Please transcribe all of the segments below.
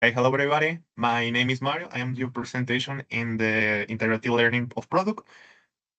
Hey, hello everybody. My name is Mario. I am your presentation in the interactive learning of product.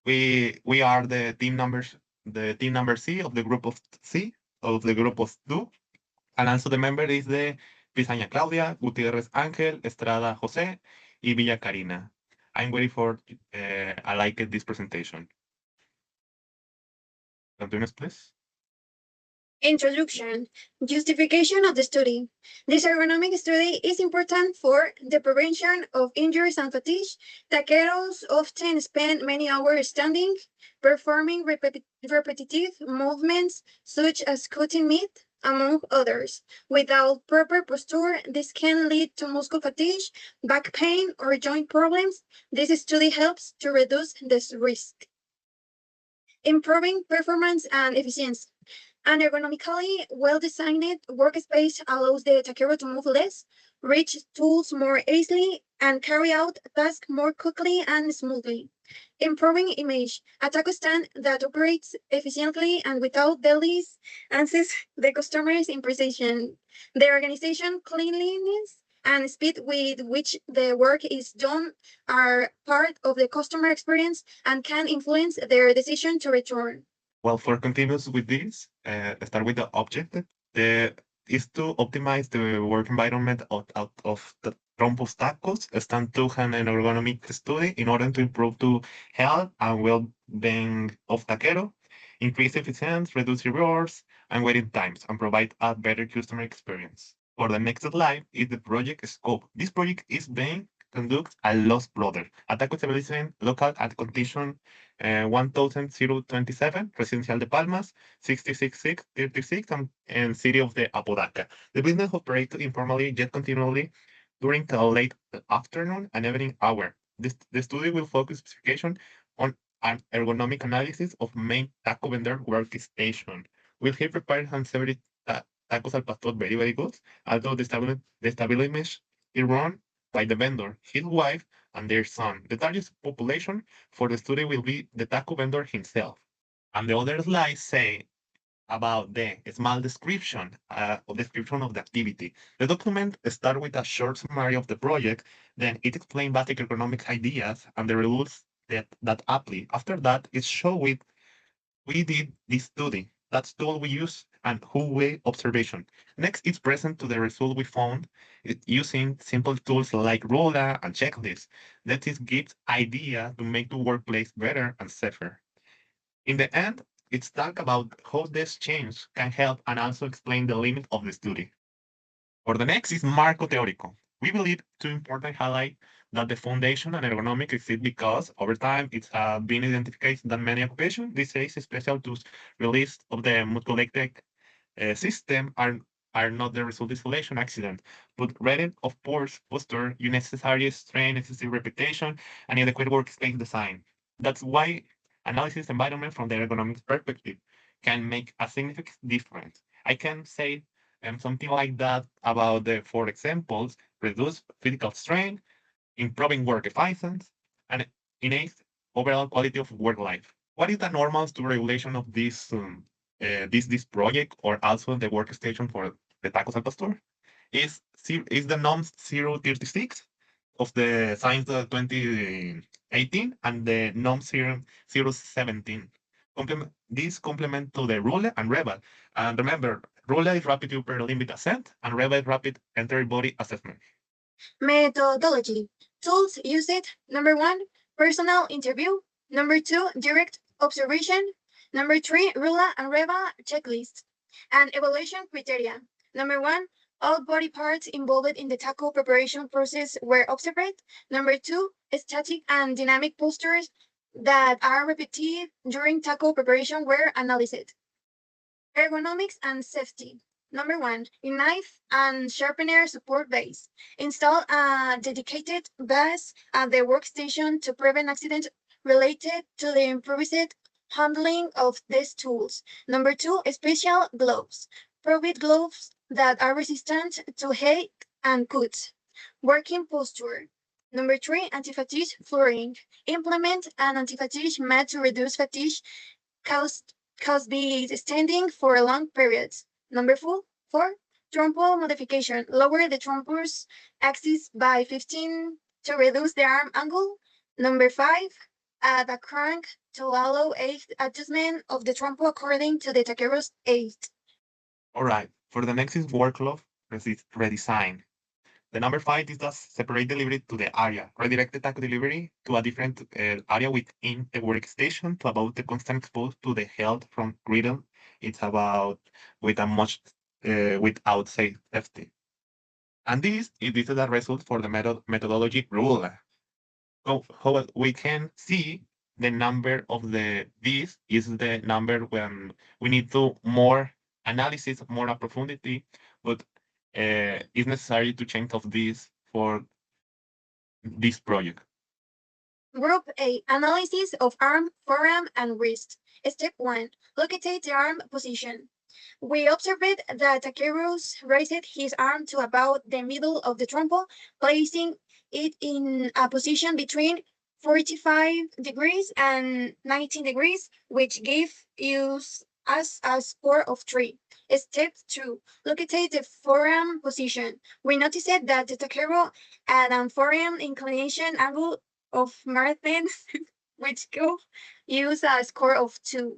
We are the team number C of the group of C of the group of two, and also the member is the Pisaña Claudia, Gutierrez Ángel, Estrada José, y Villa Karina. I'm waiting for I like this presentation. Continuous, please. Introduction. Justification of the study. This ergonomic study is important for the prevention of injuries and fatigue. Taqueros often spend many hours standing, performing repetitive movements such as cutting meat, among others. Without proper posture, this can lead to muscle fatigue, back pain, or joint problems. This study helps to reduce this risk. Improving performance and efficiency. An ergonomically well-designed workspace allows the taquero to move less, reach tools more easily, and carry out tasks more quickly and smoothly. Improving image. A taco stand that operates efficiently and without delays enhances the customer's impression. The organization, cleanliness, and speed with which the work is done are part of the customer experience and can influence their decision to return. Well, for continuous with this, start with the objective. The is to optimize the work environment of the Trompos Tacos, stand to an ergonomic study in order to improve the health and well-being of taquero, increase efficiency, reduce errors and waiting times, and provide a better customer experience. For the next slide is the project scope. This project is being conducted at Los Brothers, a taco establishment local at condition 1027, Residencial de Palmas, 66636, and City of the Apodaca. The business operates informally yet continually during the late afternoon and evening hour. The study will focus specification on an ergonomic analysis of main taco vendor workstation. Will he prepare and serve tacos al pastor very, very good, although the establishment is run by the vendor, his wife, and their son. The target population for the study will be the taco vendor himself. And the other slides say about the small description of the activity. The document starts with a short summary of the project, then it explains basic economic ideas and the rules that apply. After that, it shows we did this study. That's tool we use and who we observation. Next, it's present to the result we found using simple tools like ruler and checklist. That is gives idea to make the workplace better and safer. In the end, it's talk about how this change can help and also explain the limit of the study. For the next is Marco Teórico. We believe two important highlight that the foundation and ergonomic exist because over time it's been identified that many occupations these days, special tools release of the musculoelectric system are not the result of isolation accident, but rather of posture, unnecessary strain, excessive repetition, and inadequate workspace design. That's why analysis environment from the ergonomic perspective can make a significant difference. I can say something like that about the four examples: reduce physical strain, improving work efficiency, and enhance overall quality of work life. What is the normal to regulation of this project or also the workstation for the Tacos al Pastor? Is the norm 036 of the Science 2018 and the norm 017. This complement to the Rule and Rebel. And remember, Rule is rapid upper limit ascent and Rebel is rapid entire body assessment. Methodology. Tools used. Number one, personal interview. Number two, direct observation. Number three, Rula and Reva checklist. And evaluation criteria. Number one, all body parts involved in the taco preparation process were observed. Number two, static and dynamic postures that are repeated during taco preparation were analyzed. Ergonomics and safety. Number one, a knife and sharpener support base. Install a dedicated base at the workstation to prevent accidents related to the improvised handling of these tools. Number two, special gloves. Provide gloves that are resistant to heat and cuts. Working posture. Number three, anti-fatigue flooring. Implement an anti-fatigue mat to reduce fatigue caused be standing for long periods. Number four, Trompo modification. Lower the trompo's axis by 15 to reduce the arm angle. Number 5, add a crank to allow adjustment of the trompo according to the taquero's age. All right, for the next is workflow redesign. The number 5 is the separate delivery to the area. Redirect the taco delivery to a different area within the workstation to avoid the constant exposure to the health from griddle. It's about with a much without safety. And this is the result for the methodology rule. So how we can see the number of this is the number when we need to more analysis, more profundity, but it's necessary to change of this for this project. Group A, analysis of arm, forearm, and wrist. Step 1, locate the arm position. We observed that Takeru's raised his arm to about the middle of the trompo, placing it in a position between 45 degrees and 19 degrees, which gave us a score of 3. Step 2, locate the forearm position. We noticed that the Takeru had a forearm inclination angle of marathon, which gave us a score of 2.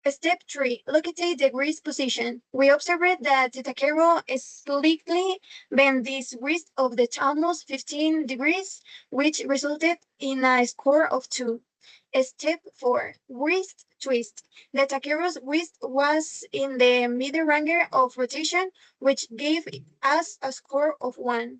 Step 3, locate the wrist position. We observed that the taquero slightly bent this wrist of the almost 15 degrees, which resulted in a score of 2. Step 4, wrist twist. The taquero's wrist was in the middle range of rotation, which gave us a score of 1.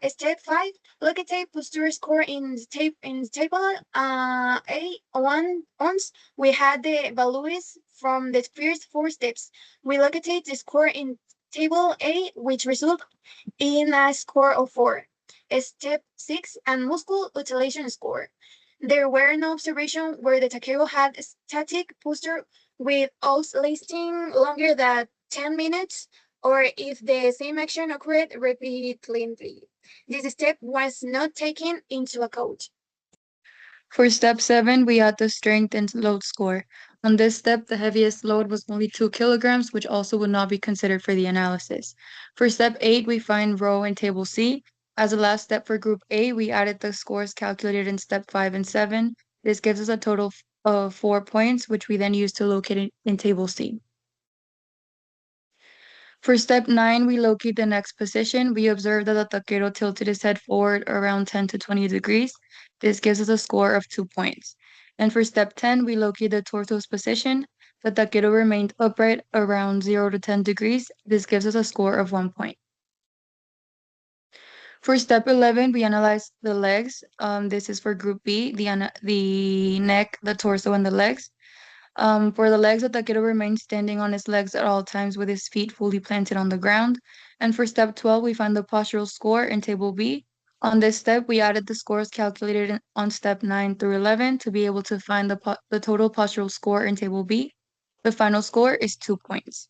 Step 5, locate posture score in table A1 once we had the values from the first 4 steps. We locate the score in table A, which result in a score of 4. Step 6, and muscle utilization score. There were no observation where the taquero had static posture with us lasting longer than 10 minutes or if the same action occurred repeatedly. This step was not taken into account. For step 7, we add the strength and load score. On this step, the heaviest load was only 2 kilograms, which also would not be considered for the analysis. For step 8, we find row in table C. As a last step for group A, we added the scores calculated in step 5 and 7. This gives us a total of 4 points, which we then use to locate it in table C. For step 9, we locate the next position. We observe that the taquero tilted his head forward around 10 to 20 degrees. This gives us a score of 2 points. And for step 10, we locate the torso's position. The taquero remained upright around 0 to 10 degrees. This gives us a score of 1 point. For step 11, we analyze the legs. This is for group B, the neck, the torso, and the legs. For the legs, the taquero remains standing on his legs at all times with his feet fully planted on the ground. And for step 12, we find the postural score in table B. On this step, we added the scores calculated on step 9 through 11 to be able to find the total postural score in table B. The final score is 2 points.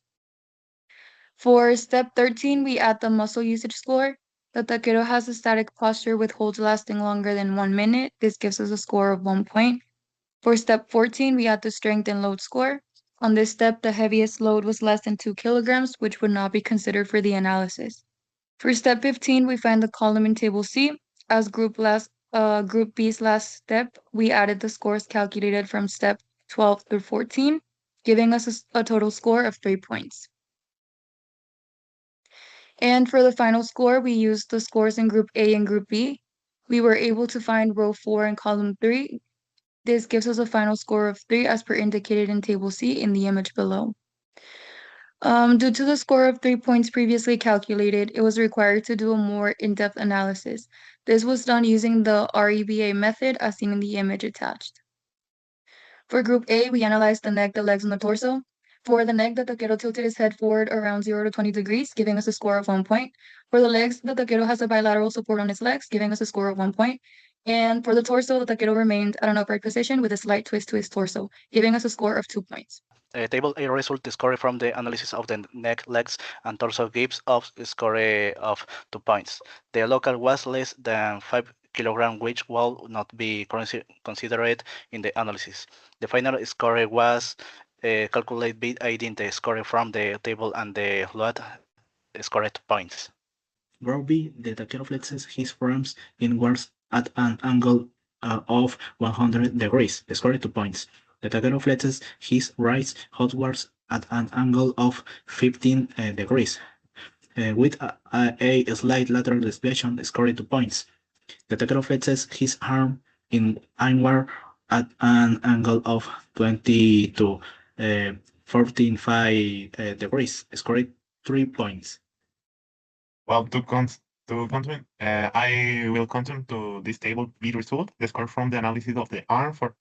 For step 13, we add the muscle usage score. The taquero has a static posture with holds lasting longer than 1 minute. This gives us a score of 1 point. For step 14, we add the strength and load score. On this step, the heaviest load was less than 2 kilograms, which would not be considered for the analysis. For step 15, we find the column in table C. As group B's last step, we added the scores calculated from step 12 through 14, giving us a total score of 3 points. And for the final score, we used the scores in group A and group B. We were able to find row 4 and column 3. This gives us a final score of 3 as per indicated in table C in the image below. Due to the score of 3 points previously calculated, it was required to do a more in-depth analysis. This was done using the REBA method as seen in the image attached. For group A, we analyzed the neck, the legs, and the torso. For the neck, the taquero tilted his head forward around 0 to 20 degrees, giving us a score of 1 point. For the legs, the taquero has a bilateral support on his legs, giving us a score of 1 point. And for the torso, the taquero remained at an upright position with a slight twist to his torso, giving us a score of 2 points. Table A result scored from the analysis of the neck, legs, and torso gives us a score of 2 points. The local was less than 5 kilogram, which will not be considered in the analysis. The final score was calculate bit aiding the score from the table and the load scored points. Group B, the taquero flexes his arms inwards at an angle of 100 degrees, scored 2 points. The taquero flexes his wrists outwards at an angle of 15 degrees, with a slight lateral deviation, scored 2 points. The taquero flexes his arm inward at an angle of 20 to 14.5 degrees, scored 3 points. Well, continue, I will continue to this table B result. The score from the analysis of the arm for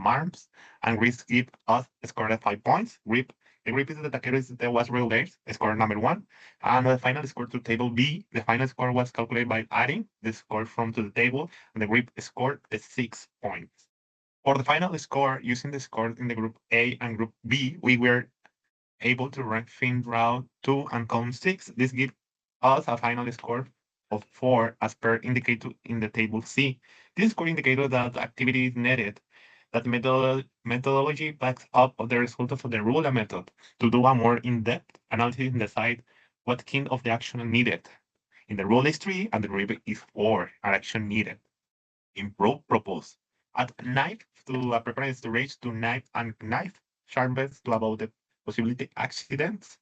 arms and wrist give us scored 5 points. Grip, the grip is the taquero that was regulated, score number 1. And the final score to table B, the final score was calculated by adding the score from to the table, and the grip scored 6 points. For the final score, using the scores in the group A and group B, we were able to rank fin route 2 and column 6. This gives us a final score of 4 as per indicated in the table C. This score indicated that the activity is netted, that methodology backs up of the result of the rule and method to do a more in-depth analysis and decide what kind of the action needed. In the rule is 3 and the grip is 4, an action needed. Improve propose. At knife to prepare to reach to knife and knife sharpness to avoid the possibility accidents.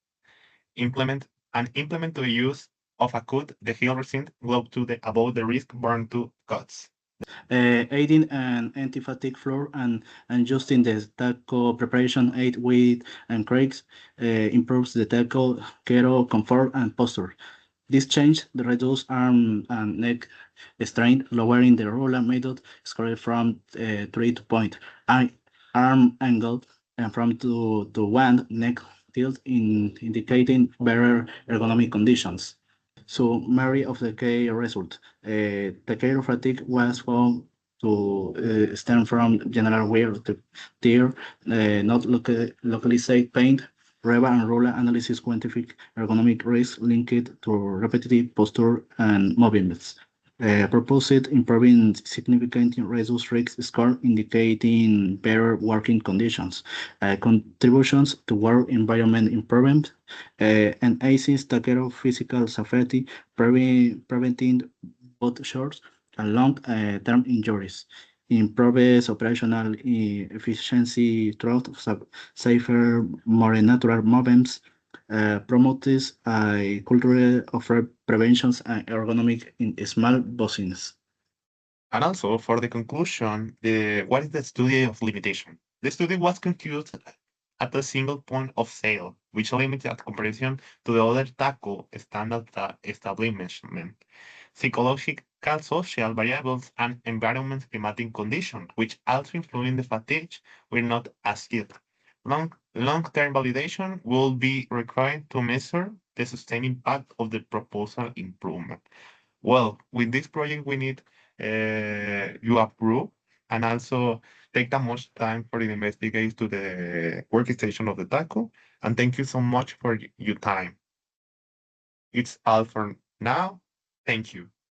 Implement to the use of a cut the heel resist glove to the avoid the risk burn to cuts. Aiding an anti-fatigue floor and adjusting the taco preparation aid weight and cracks improves the taco kero comfort and posture. This change reduces arm and neck strain, lowering the roller method score from 3 to point. Arm angle and from to 1 neck tilt indicating better ergonomic conditions. Summary of the key result. The fatigue was found to stem from general wear to tear, not localized pain. REVA and roller analysis quantified ergonomic risk linked to repetitive posture and movements. Proposed improving significantly reduced risk score indicating better working conditions. Contributions to work environment improvement. And ACEs taquero physical safety, preventing both short and long-term injuries. Improves operational efficiency through safer, more natural movements. Promotes a culture of preventions and ergonomic in small business. And also for the conclusion, what is the study of limitation? The study was concluded at a single point of sale, which limited comparison to the other taco standard establishment. Psychological, social variables, and environment climatic conditions, which also influence the fatigue, were not achieved. Long-term validation will be required to measure the sustained impact of the proposal improvement. Well, with this project, we need you approve and also take that much time for the investigate to the workstation of the taco. And thank you so much for your time. It's all for now. Thank you.